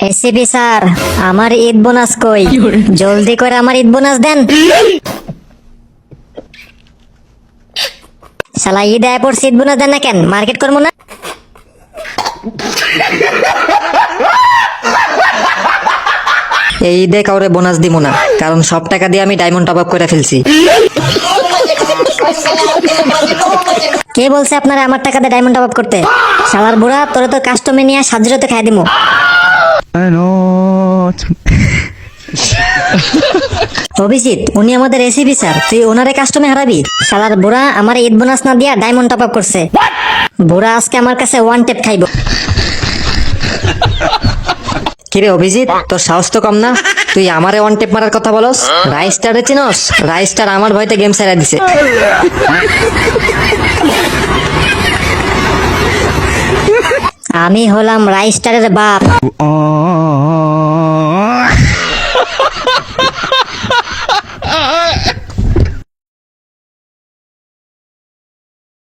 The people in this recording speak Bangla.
এসিপি স্যার, আমার ঈদ বোনাস কই? জলদি করে আমার ঈদ বোনাস দেন। শালা ঈদ আয় পড়ছে, ঈদ বোনাস দেন না কেন? মার্কেট করবো না? এই ঈদে কাউরে বোনাস দিব না, কারণ সব টাকা দিয়ে আমি ডায়মন্ড টপ আপ করে ফেলছি। কে বলছে আপনারা আমার টাকা দিয়ে ডায়মন্ড টপ আপ করতে? শালার বুড়া, তোরে তো কাস্টমে নিয়ে সাজরতে খাই দিমু। অভিজিৎ, উনি আমাদের এসিপি স্যার, তুই ওনারে কাস্টমে হারাবি? শালার বুড়া আমার ঈদ বোনাস না দিয়া ডায়মন্ড টপ আপ করছে। বুড়া আজকে আমার কাছে ওয়ান টেপ খাইব। কিরে অভিজিৎ, তোর সাহস তো কম না? তুই আমারে ওয়ান টেপ মারার কথা বলস? রাইস্টারে চিনস? রাইস্টার আমার ভয়তে গেম ছেড়ে দিছে। আমি হলাম রাইস্টারের বাপ।